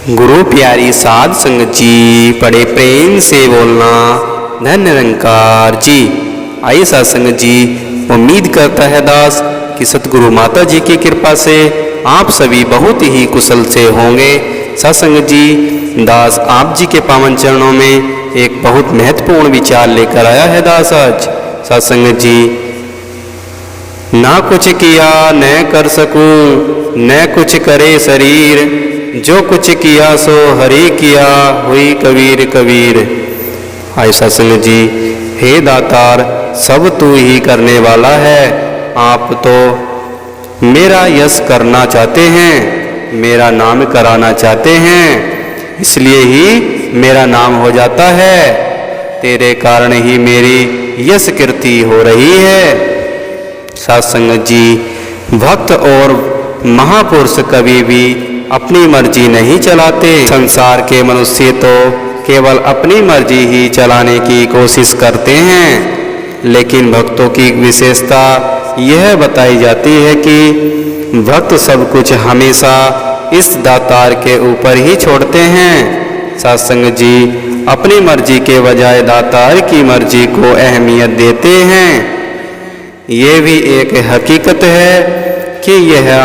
गुरु प्यारी साध संगत जी, बड़े प्रेम से बोलना धन निरंकार जी। आइए साध संगत जी, उम्मीद करता है दास कि सतगुरु माता जी की कृपा से आप सभी बहुत ही कुशल से होंगे। साध संगत जी, दास आप जी के पावन चरणों में एक बहुत महत्वपूर्ण विचार लेकर आया है दास आज। साध संगत जी, ना कुछ किया न कर सकूं, न कुछ करे शरीर, जो कुछ किया सो हरि किया, हुई कबीर कबीर। आए सत्संग जी, हे दातार सब तू ही करने वाला है। आप तो मेरा यश करना चाहते हैं, मेरा नाम कराना चाहते हैं, इसलिए ही मेरा नाम हो जाता है। तेरे कारण ही मेरी यश कीर्ति हो रही है। सत्संग जी, भक्त और महापुरुष कभी भी अपनी मर्जी नहीं चलाते। संसार के मनुष्य तो केवल अपनी मर्जी ही चलाने की कोशिश करते हैं, लेकिन भक्तों की विशेषता यह बताई जाती है कि भक्त सब कुछ हमेशा इस दातार के ऊपर ही छोड़ते हैं। सत्संग जी, अपनी मर्जी के बजाय दातार की मर्जी को अहमियत देते हैं। ये भी एक हकीकत है कि यह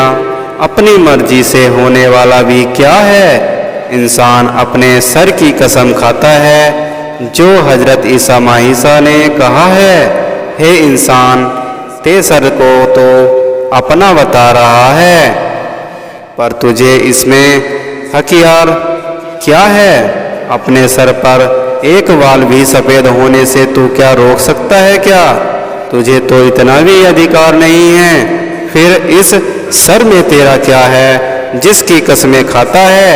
अपनी मर्जी से होने वाला भी क्या है। इंसान अपने सर की कसम खाता है, जो हजरत ईसा माहीसा ने कहा है, हे इंसान ते सर को तो अपना बता रहा है, पर तुझे इसमें हकियार क्या है। अपने सर पर एक बाल भी सफ़ेद होने से तू क्या रोक सकता है क्या? तुझे तो इतना भी अधिकार नहीं है। फिर इस सर में तेरा क्या है जिसकी कसमें खाता है?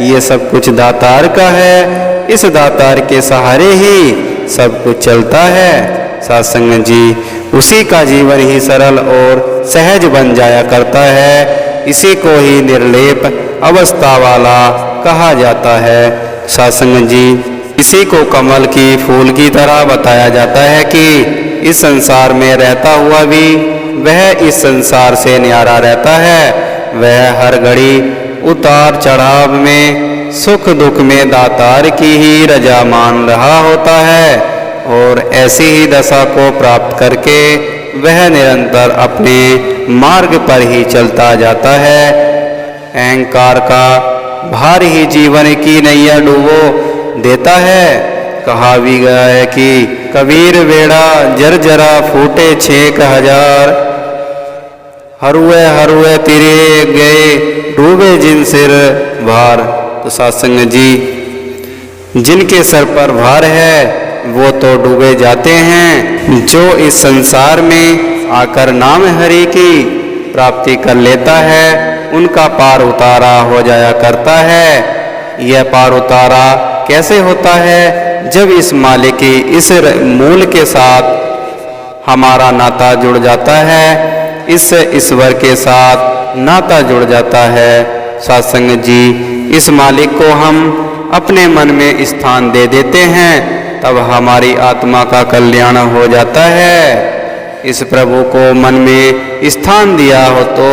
ये सब कुछ दातार का है, इस दातार के सहारे ही सब कुछ चलता है। सत्संग जी, उसी का जीवन ही सरल और सहज बन जाया करता है। इसी को ही निर्लेप अवस्था वाला कहा जाता है। सत्संग जी, इसी को कमल की फूल की तरह बताया जाता है कि इस संसार में रहता हुआ भी वह इस संसार से न्यारा रहता है। वह हर घड़ी उतार चढ़ाव में, सुख दुख में दातार की ही रजा मान रहा होता है, और ऐसी ही दशा को प्राप्त करके वह निरंतर अपने मार्ग पर ही चलता जाता है। अहंकार का भार ही जीवन की नैया डूबो देता है। कहा भी गया है कि कबीर बेड़ा जर्जरा फूटे 6,000, हरुए तिरे गए डूबे जिन सिर भार। तो सत्संग जी, जिनके सर पर भार है वो तो डूबे जाते हैं। जो इस संसार में आकर नाम हरि की प्राप्ति कर लेता है, उनका पार उतारा हो जाया करता है। यह पार उतारा कैसे होता है? जब इस मालिक की इस मूल के साथ हमारा नाता जुड़ जाता है, इस ईश्वर के साथ नाता जुड़ जाता है। सत्संग जी, इस मालिक को हम अपने मन में स्थान दे देते हैं, तब हमारी आत्मा का कल्याण हो जाता है। इस प्रभु को मन में स्थान दिया हो तो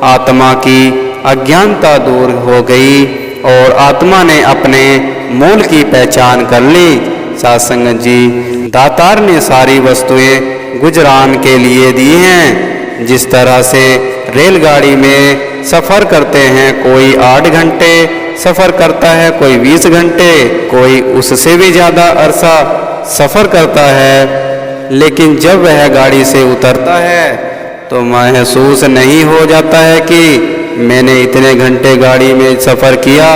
आत्मा की अज्ञानता दूर हो गई और आत्मा ने अपने मूल की पहचान कर ली। सत्संग जी, दातार ने सारी वस्तुएं गुजरान के लिए दी हैं। जिस तरह से रेलगाड़ी में सफ़र करते हैं, कोई 8 घंटे सफ़र करता है, कोई 20 घंटे, कोई उससे भी ज़्यादा अरसा सफ़र करता है, लेकिन जब वह गाड़ी से उतरता है तो महसूस नहीं हो जाता है कि मैंने इतने घंटे गाड़ी में सफ़र किया,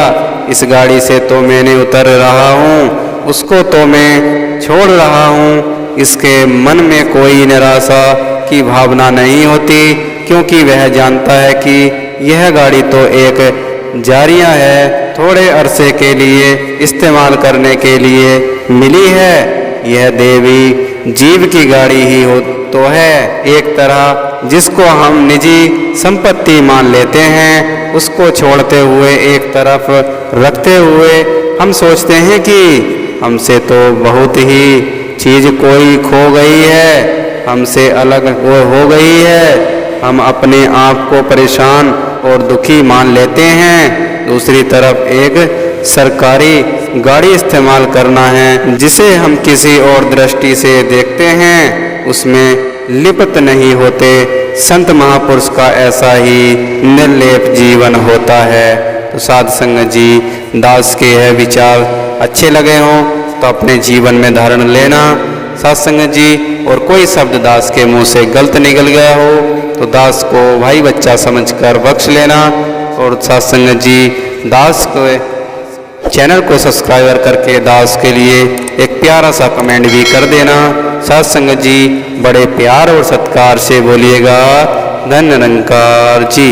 इस गाड़ी से तो मैंने उतर रहा हूँ, उसको तो मैं छोड़ रहा हूँ। इसके मन में कोई निराशा की भावना नहीं होती, क्योंकि वह जानता है कि यह गाड़ी तो एक जारिया है, थोड़े अरसे के लिए इस्तेमाल करने के लिए मिली है। यह देवी जीव की गाड़ी ही हो तो है, एक तरह जिसको हम निजी संपत्ति मान लेते हैं, उसको छोड़ते हुए एक तरफ रखते हुए हम सोचते हैं कि हमसे तो बहुत ही चीज़ कोई खो गई है, हमसे अलग हो गई है। हम अपने आप को परेशान और दुखी मान लेते हैं। दूसरी तरफ एक सरकारी गाड़ी इस्तेमाल करना है जिसे हम किसी और दृष्टि से देखते हैं, उसमें लिप्त नहीं होते। संत महापुरुष का ऐसा ही निर्लेप जीवन होता है। तो साध संगत जी, दास के यह विचार अच्छे लगे हों तो अपने जीवन में धारण लेना। साध संगत जी, और कोई शब्द दास के मुंह से गलत निकल गया हो तो दास को भाई बच्चा समझकर बख्श लेना। और साध संगत जी, दास को चैनल को सब्सक्राइबर करके दास के लिए एक प्यारा सा कमेंट भी कर देना। साध संगत जी, बड़े प्यार और सत्कार से बोलिएगा। धन्य निरंकार जी।